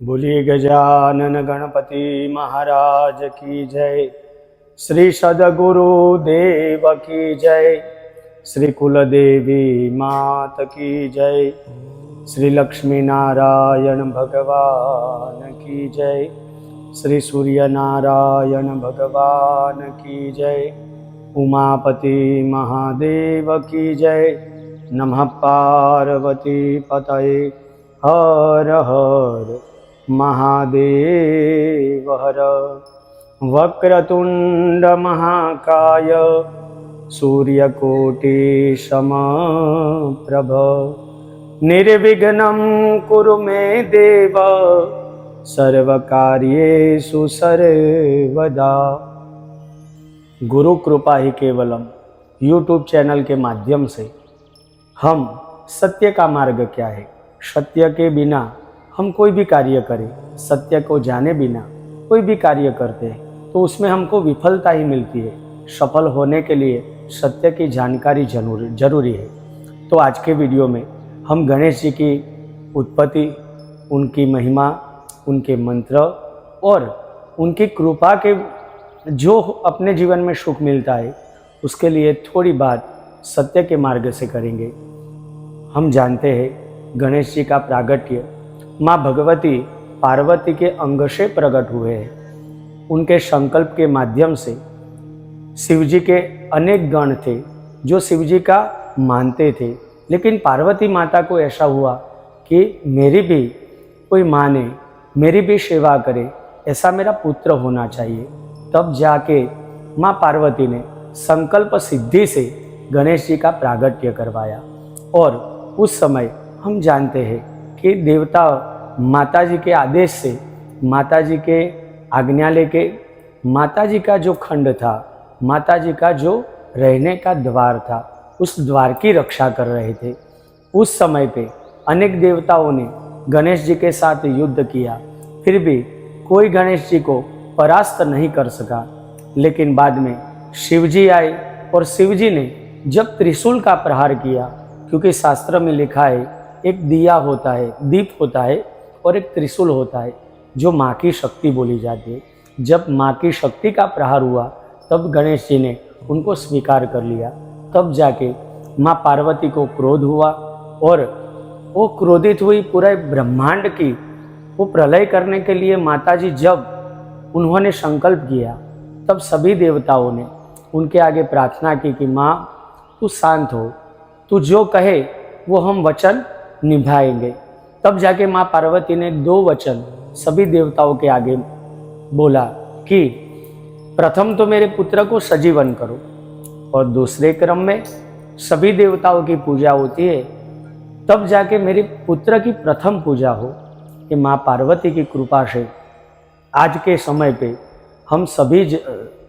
बोलिए गजानन गणपति महाराज की जय। श्री सद्गुरु देव की जय। श्री कुलदेवी मात की जय। श्री लक्ष्मी नारायण भगवान की जय। श्री सूर्य नारायण भगवान की जय। उमापति महादेव की जय। नमः पार्वती पतये हर हर महादेव हर। वक्रतुंड महाकाय सूर्यकोटि समप्रभ निर्विघ्नं कुरु मे देव सर्वकार्येषु सर्वदा। गुरु कृपा ही केवलम यूट्यूब चैनल के माध्यम से हम सत्य का मार्ग क्या है, सत्य के बिना हम कोई भी कार्य करें, सत्य को जाने बिना कोई भी कार्य करते हैं तो उसमें हमको विफलता ही मिलती है। सफल होने के लिए सत्य की जानकारी जरूरी है। तो आज के वीडियो में हम गणेश जी की उत्पत्ति, उनकी महिमा, उनके मंत्र और उनकी कृपा के जो अपने जीवन में सुख मिलता है उसके लिए थोड़ी बात सत्य के मार्ग से करेंगे। हम जानते हैं गणेश जी का प्रागट्य माँ भगवती पार्वती के अंग से प्रकट हुए हैं। उनके संकल्प के माध्यम से शिव जी के अनेक गण थे जो शिव जी का मानते थे, लेकिन पार्वती माता को ऐसा हुआ कि मेरी भी कोई माने, मेरी भी सेवा करे, ऐसा मेरा पुत्र होना चाहिए। तब जाके माँ पार्वती ने संकल्प सिद्धि से गणेश जी का प्रागट्य करवाया। और उस समय हम जानते हैं कि देवता माता जी के आदेश से, माता जी के आज्ञा लेके, माता जी का जो खंड था, माता जी का जो रहने का द्वार था, उस द्वार की रक्षा कर रहे थे। उस समय पे अनेक देवताओं ने गणेश जी के साथ युद्ध किया, फिर भी कोई गणेश जी को परास्त नहीं कर सका। लेकिन बाद में शिव जी आए और शिव जी ने जब त्रिशूल का प्रहार किया, क्योंकि शास्त्र में लिखा है एक दिया होता है, दीप होता है और एक त्रिशूल होता है जो माँ की शक्ति बोली जाती है। जब माँ की शक्ति का प्रहार हुआ तब गणेश जी ने उनको स्वीकार कर लिया। तब जाके माँ पार्वती को क्रोध हुआ और वो क्रोधित हुई पूरे ब्रह्मांड की वो प्रलय करने के लिए। माता जी जब उन्होंने संकल्प किया तब सभी देवताओं ने उनके आगे प्रार्थना की कि माँ तू शांत हो, तू जो कहे वो हम वचन निभाएंगे। तब जाके माँ पार्वती ने 2 वचन सभी देवताओं के आगे बोला कि प्रथम तो मेरे पुत्र को सजीवन करो, और दूसरे क्रम में सभी देवताओं की पूजा होती है, तब जाके मेरे पुत्र की प्रथम पूजा हो। कि माँ पार्वती की कृपा से आज के समय पे हम सभी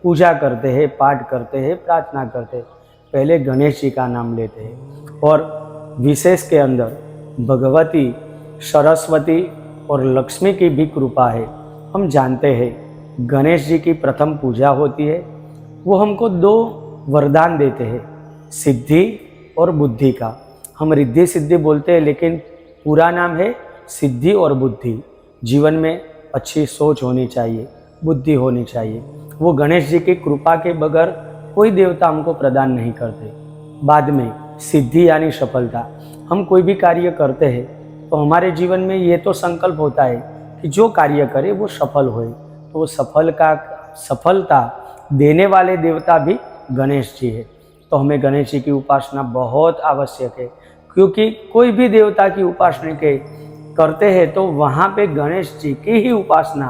पूजा करते हैं, पाठ करते हैं, प्रार्थना करते हैं, पहले गणेश जी का नाम लेते हैं। और विशेष के अंदर भगवती, सरस्वती और लक्ष्मी की भी कृपा है। हम जानते हैं गणेश जी की प्रथम पूजा होती है, वो हमको 2 वरदान देते हैं, सिद्धि और बुद्धि का। हम रिद्धि सिद्धि बोलते हैं, लेकिन पूरा नाम है सिद्धि और बुद्धि। जीवन में अच्छी सोच होनी चाहिए, बुद्धि होनी चाहिए। वो गणेश जी की कृपा के बगैर कोई देवता हमको प्रदान नहीं करते। बाद में सिद्धि यानी सफलता। हम कोई भी कार्य करते हैं तो हमारे जीवन में ये तो संकल्प होता है कि जो कार्य करे वो सफल होए, तो वो सफलता देने वाले देवता भी गणेश जी है। तो हमें गणेश जी की उपासना बहुत आवश्यक है, क्योंकि कोई भी देवता की उपासना करते हैं तो वहाँ पे गणेश जी की ही उपासना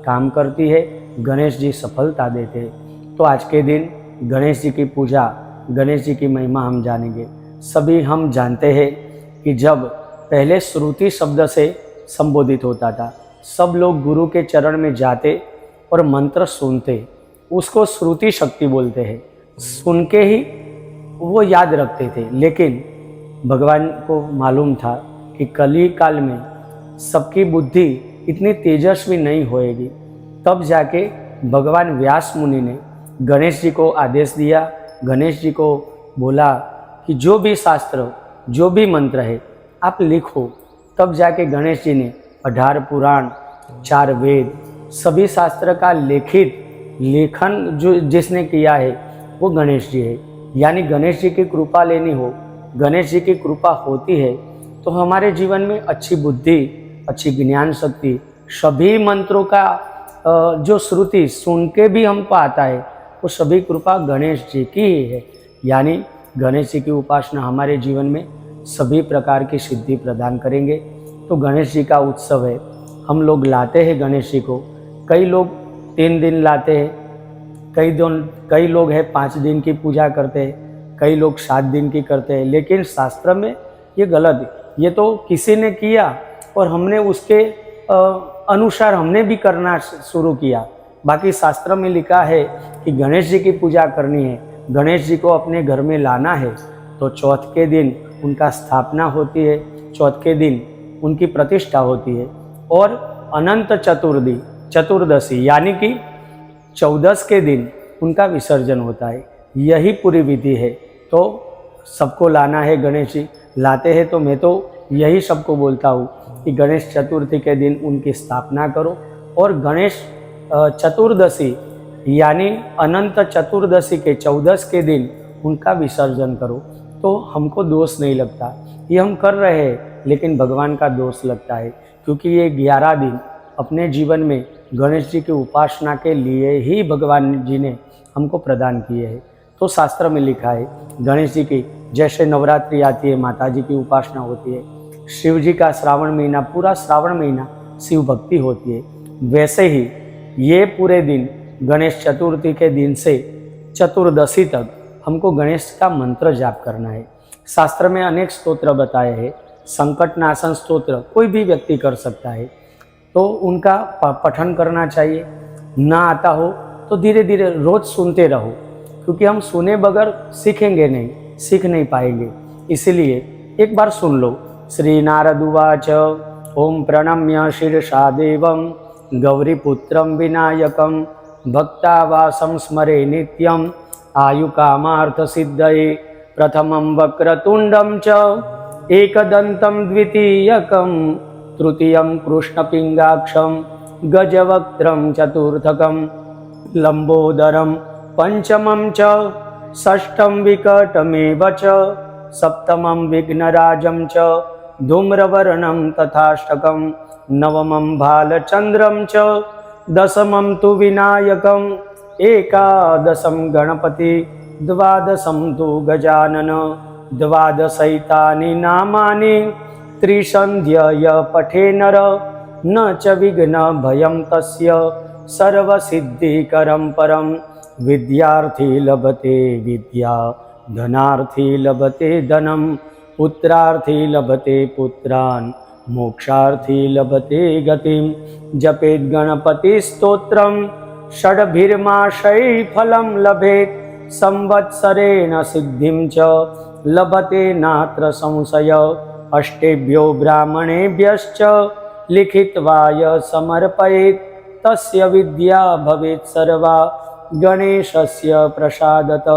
काम करती है, गणेश जी सफलता देते हैं। तो आज के दिन गणेश जी की पूजा, गणेश जी की महिमा हम जानेंगे। सभी हम जानते हैं कि जब पहले श्रुति शब्द से संबोधित होता था, सब लोग गुरु के चरण में जाते और मंत्र सुनते, उसको श्रुति शक्ति बोलते हैं। सुन के ही वो याद रखते थे। लेकिन भगवान को मालूम था कि कली काल में सबकी बुद्धि इतनी तेजस्वी नहीं होएगी। तब जाके भगवान व्यास मुनि ने गणेश जी को आदेश दिया, गणेश जी को बोला कि जो भी शास्त्र, जो भी मंत्र है आप लिखो। तब जाके गणेश जी ने 18 पुराण 4 वेद, सभी शास्त्र का लेखन जो जिसने किया है वो गणेश जी है। यानी गणेश जी की कृपा लेनी हो, गणेश जी की कृपा होती है तो हमारे जीवन में अच्छी बुद्धि, अच्छी ज्ञान शक्ति, सभी मंत्रों का जो श्रुति सुन के भी हमको आता है वो सभी कृपा गणेश जी की ही है। यानी गणेश जी की उपासना हमारे जीवन में सभी प्रकार की सिद्धि प्रदान करेंगे। तो गणेश जी का उत्सव है, हम लोग लाते हैं गणेश जी को। कई लोग 3 दिन लाते हैं, कई लोग हैं 5 दिन की पूजा करते हैं, कई लोग 7 दिन की करते हैं। लेकिन शास्त्र में ये गलत है। ये तो किसी ने किया और हमने उसके अनुसार हमने भी करना शुरू किया। बाकी शास्त्र में लिखा है कि गणेश जी की पूजा करनी है, गणेश जी को अपने घर में लाना है तो चौथ के दिन उनका स्थापना होती है, चौथ के दिन उनकी प्रतिष्ठा होती है और अनंत चतुर्दशी यानी कि 14 के दिन उनका विसर्जन होता है। यही पूरी विधि है। तो सबको लाना है गणेश जी, लाते हैं तो मैं तो यही सबको बोलता हूँ कि गणेश चतुर्थी के दिन उनकी स्थापना करो और गणेश चतुर्दशी यानी अनंत चतुर्दशी के 14 के दिन उनका विसर्जन करो तो हमको दोष नहीं लगता। ये हम कर रहे हैं लेकिन भगवान का दोष लगता है, क्योंकि ये 11 दिन अपने जीवन में गणेश जी की उपासना के लिए ही भगवान जी ने हमको प्रदान किए हैं। तो शास्त्र में लिखा है गणेश जी की जैसे नवरात्रि आती है, माता जी की उपासना होती है, शिव जी का श्रावण महीना, पूरा श्रावण महीना शिव भक्ति होती है, वैसे ही ये पूरे दिन गणेश चतुर्थी के दिन से चतुर्दशी तक हमको गणेश का मंत्र जाप करना है। शास्त्र में अनेक स्तोत्र बताए हैं, संकटनाशन स्तोत्र कोई भी व्यक्ति कर सकता है, तो उनका पठन करना चाहिए। ना आता हो तो धीरे धीरे रोज सुनते रहो, क्योंकि हम सुने बगैर सीखेंगे नहीं, सीख नहीं पाएंगे। इसलिए एक बार सुन लो। श्री नारद उवाच ओम प्रणम्य शीर्षा देवं गौरीपुत्रं विनायकं भक्तावासं स्मरे नित्यं आयुकामार्थसिद्धये प्रथमं वक्रतुण्डं च एकदन्तं द्वितीयकं तृतीयं कृष्णपिङ्गाक्षं गजवक्त्रं चतुर्थकं लंबोदरं पंचमं च षष्ठं विकटमेव च सप्तमं विघ्नराजं च धूम्रवर्णं तथाष्टकं नवमं भालचन्द्रं च दशमं तु विनायकं एकादशं गणपति द्वादशं तु गजानन द्वादशैतानि नामानि त्रिसन्ध्यय पठे नर न च विघ्न भयं तस्य सर्वसिद्धिकरं परं विद्यार्थी लभते विद्या धनार्थी लभते धनं पुत्रार्थी लभते पुत्रान् मोक्षार्थी लभते गतिं जपेत् गणपति स्तोत्रं षड्भिर्माशैः फलं लभेत् संवत्सरेण सिद्धिं च लभते नात्र संशय अष्टेभ्यो ब्राह्मणेभ्यश्च लिखित्वाय समर्पयेत् तस्य विद्या भवेत् सर्वा गणेशस्य प्रसादत।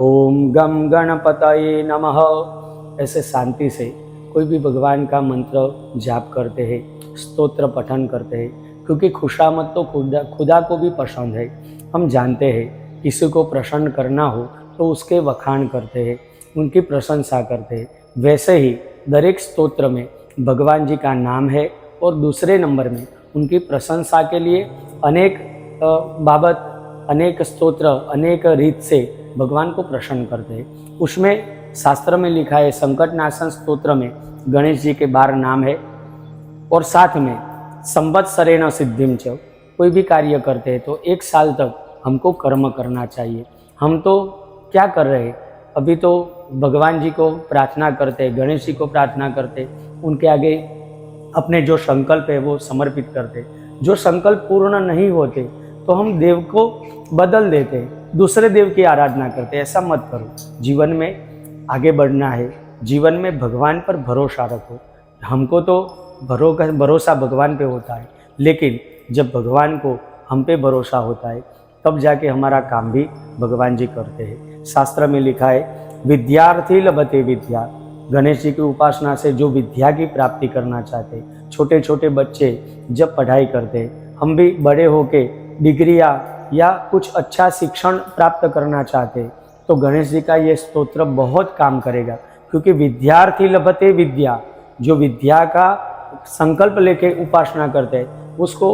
ओम गम गणपतये नमः। ऐसे शांति से कोई भी भगवान का मंत्र जाप करते हैं, स्तोत्र पठन करते हैं, क्योंकि खुशामद तो खुदा को भी पसंद है। हम जानते हैं किसी को प्रसन्न करना हो तो उसके वखान करते हैं, उनकी प्रशंसा करते हैं। वैसे ही दरेक स्तोत्र में भगवान जी का नाम है और दूसरे नंबर में उनकी प्रशंसा के लिए अनेक बाबत, अनेक स्तोत्र, अनेक रीत से भगवान को प्रसन्न करते हैं। उसमें शास्त्र में लिखा है संकटनाशन स्तोत्र में गणेश जी के 12 नाम है और साथ में संवत्सरेण सिद्धिं च। कोई भी कार्य करते हैं तो 1 साल तक हमको कर्म करना चाहिए। हम तो क्या कर रहे हैं, अभी तो भगवान जी को प्रार्थना करते, गणेश जी को प्रार्थना करते, उनके आगे अपने जो संकल्प है वो समर्पित करते। जो संकल्प पूर्ण नहीं होते तो हम देव को बदल देते, दूसरे देव की आराधना करते। ऐसा मत करो। जीवन में आगे बढ़ना है, जीवन में भगवान पर भरोसा रखो। हमको तो भरोसा भगवान पे होता है, लेकिन जब भगवान को हम पे भरोसा होता है तब जाके हमारा काम भी भगवान जी करते हैं। शास्त्र में लिखा है विद्यार्थी लभते विद्या। गणेश जी की उपासना से जो विद्या की प्राप्ति करना चाहते छोटे छोटे बच्चे जब पढ़ाई करते हैं, हम भी बड़े होके डिग्रियाँ या कुछ अच्छा शिक्षण प्राप्त करना चाहते हैं, तो गणेश जी का ये स्तोत्र बहुत काम करेगा। क्योंकि विद्यार्थी लभते विद्या, जो विद्या का संकल्प लेके उपासना करते हैं उसको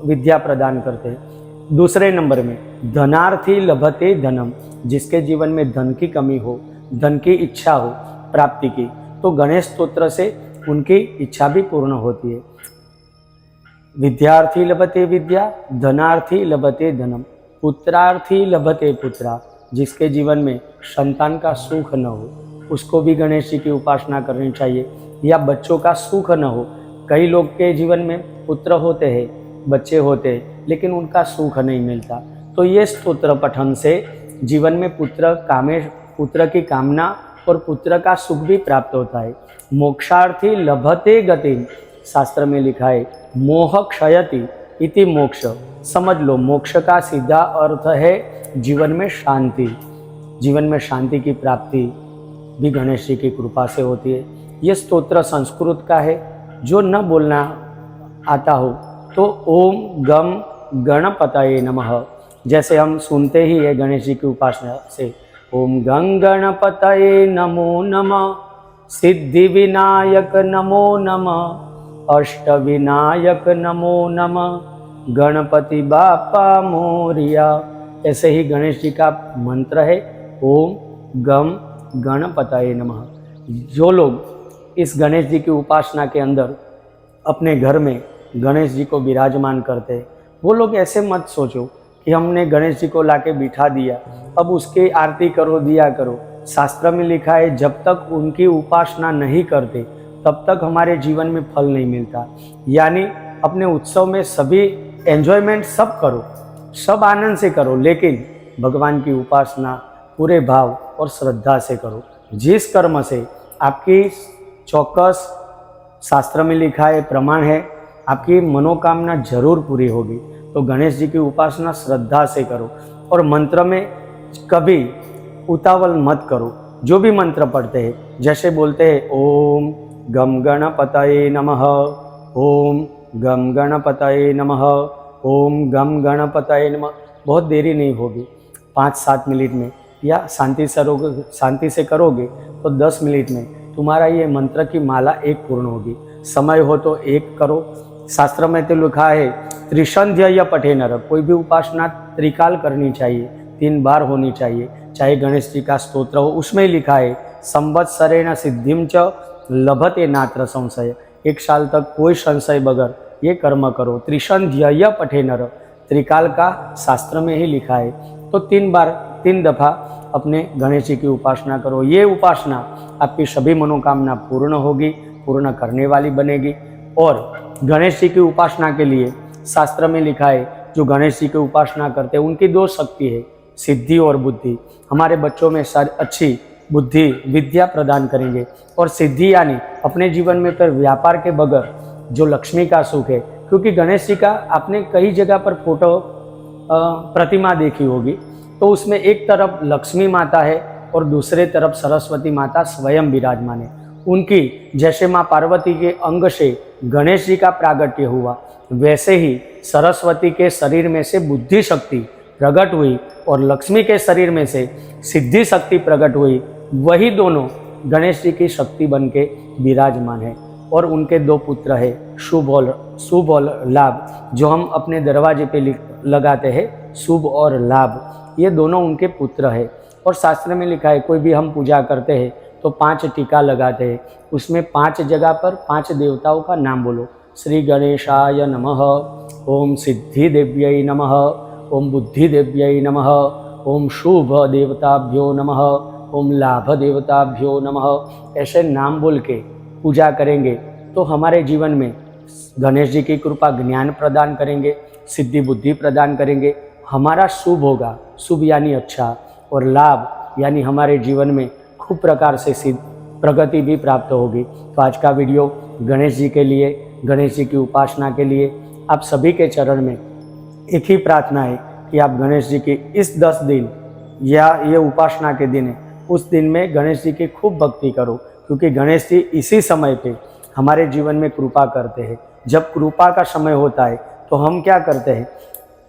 विद्या प्रदान करते हैं। दूसरे नंबर में धनार्थी लभते धनम, जिसके जीवन में धन की कमी हो, धन की इच्छा हो प्राप्ति की, तो गणेश स्तोत्र से उनकी इच्छा भी पूर्ण होती है। विद्यार्थी लभते विद्या, धनार्थी लभते धनम, पुत्रार्थी लभते पुत्रा, जिसके जीवन में संतान का सुख न हो उसको भी गणेश जी की उपासना करनी चाहिए। या बच्चों का सुख न हो, कई लोग के जीवन में पुत्र होते हैं, बच्चे होते हैं, लेकिन उनका सुख नहीं मिलता, तो ये स्तोत्र पठन से जीवन में पुत्र की कामना और पुत्र का सुख भी प्राप्त होता है। मोक्षार्थी लभते गति, शास्त्र में लिखा है मोह क्षयति इति मोक्ष। समझ लो, मोक्ष का सीधा अर्थ है जीवन में शांति। जीवन में शांति की प्राप्ति भी गणेश जी की कृपा से होती है। ये स्तोत्र संस्कृत का है, जो न बोलना आता हो तो ओम गम गणपतये नमः, जैसे हम सुनते ही है गणेश जी की उपासना से, ओम गं गणपतये नमो नमः, सिद्धि विनायक नमो नमः, अष्ट विनायक नमो नमः, गणपति बापा मोरिया। ऐसे ही गणेश जी का मंत्र है ओम गम गणपतये नमः। जो लोग इस गणेश जी की उपासना के अंदर अपने घर में गणेश जी को विराजमान करते हैं, वो लोग ऐसे मत सोचो कि हमने गणेश जी को लाके बिठा दिया, अब उसकी आरती करो, दिया करो। शास्त्र में लिखा है जब तक उनकी उपासना नहीं करते तब तक हमारे जीवन में फल नहीं मिलता। यानी अपने उत्सव में सभी एंजॉयमेंट सब करो, सब आनंद से करो, लेकिन भगवान की उपासना पूरे भाव और श्रद्धा से करो। जिस कर्म से आपकी चौकस शास्त्र में लिखा है, प्रमाण है, आपकी मनोकामना जरूर पूरी होगी। तो गणेश जी की उपासना श्रद्धा से करो और मंत्र में कभी उतावल मत करो। जो भी मंत्र पढ़ते हैं, जैसे बोलते हैं ओम गम गणपतये नमः, ओम गम गणपतये नमः, ओम गम गणपतये नमः, बहुत देरी नहीं होगी, 5-7 मिनट में, या शांति से करोगे तो 10 मिनट में तुम्हारा ये मंत्र की माला एक पूर्ण होगी। समय हो तो एक करो। शास्त्र में तो लिखा है त्रिसंध्य पठे नर, कोई भी उपासना त्रिकाल करनी चाहिए, 3 बार होनी चाहिए। चाहे गणेश जी का स्तोत्र हो, उसमें लिखा है संवत्सरेण सिद्धिम च लभते नात्र संशय, 1 साल तक कोई संशय बगैर ये कर्म करो। त्रिसंध्य पठे नर, त्रिकाल का शास्त्र में ही लिखा है। तो 3 दफा अपने गणेश जी की उपासना करो। ये उपासना आपकी सभी मनोकामना पूर्ण होगी, पूर्ण करने वाली बनेगी। और गणेश जी की उपासना के लिए शास्त्र में लिखा है जो गणेश जी की उपासना करते हैं उनकी 2 शक्ति है, सिद्धि और बुद्धि। हमारे बच्चों में अच्छी बुद्धि विद्या प्रदान करेंगे, और सिद्धि यानी अपने जीवन में फिर व्यापार के बगैर जो लक्ष्मी का सुख है। क्योंकि गणेश जी का आपने कई जगह पर फोटो प्रतिमा देखी होगी, तो उसमें एक तरफ लक्ष्मी माता है और दूसरे तरफ सरस्वती माता स्वयं विराजमान है। उनकी जैसे माँ पार्वती के अंग से गणेश जी का प्रागट्य हुआ, वैसे ही सरस्वती के शरीर में से बुद्धि शक्ति प्रकट हुई और लक्ष्मी के शरीर में से सिद्धि शक्ति प्रकट हुई। वही दोनों गणेश जी की शक्ति बन के विराजमान है। और उनके 2 पुत्र है, शुभ और लाभ, जो हम अपने दरवाजे पे लगाते हैं, शुभ और लाभ, ये दोनों उनके पुत्र है। और शास्त्र में लिखा है कोई भी हम पूजा करते हैं तो 5 टीका लगाते हैं, उसमें 5 जगह पर 5 देवताओं का नाम बोलो। श्री गणेशाय नमः, ओम सिद्धि देव्यै नमः, ओम बुद्धि देव्यै नमः, ओम शुभ देवताभ्यो नमः, ओम लाभ देवताभ्यो नमः। ऐसे नाम बोल के पूजा करेंगे तो हमारे जीवन में गणेश जी की कृपा ज्ञान प्रदान करेंगे, सिद्धि बुद्धि प्रदान करेंगे, हमारा शुभ होगा, शुभ यानी अच्छा, और लाभ यानी हमारे जीवन में खूब प्रकार से प्रगति भी प्राप्त होगी। तो आज का वीडियो गणेश जी के लिए, गणेश जी की उपासना के लिए आप सभी के चरण में एक ही प्रार्थना है कि आप गणेश जी की इस 10 दिन या ये उपासना के दिन है, उस दिन में गणेश जी की खूब भक्ति करो, क्योंकि गणेश जी इसी समय पे हमारे जीवन में कृपा करते हैं। जब कृपा का समय होता है तो हम क्या करते हैं?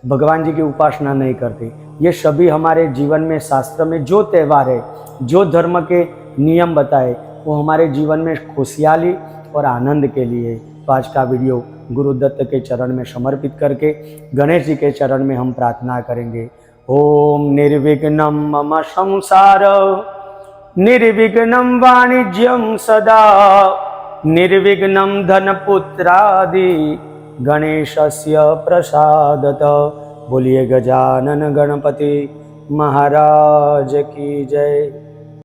भगवान जी की उपासना नहीं करते। ये सभी हमारे जीवन में, शास्त्र में जो त्यौहार है, जो धर्म के नियम बताए, वो हमारे जीवन में खुशहाली और आनंद के लिए है। तो आज का वीडियो गुरुदत्त के चरण में समर्पित करके गणेश जी के चरण में हम प्रार्थना करेंगे। ओम निर्विघ्नं मम संसार, निर्विघ्नं वाणिज्यं सदा, निर्विघ्नं धनपुत्रादि, गणेशस्य प्रसादत। बोलिए गजानन गणपति महाराज की जय।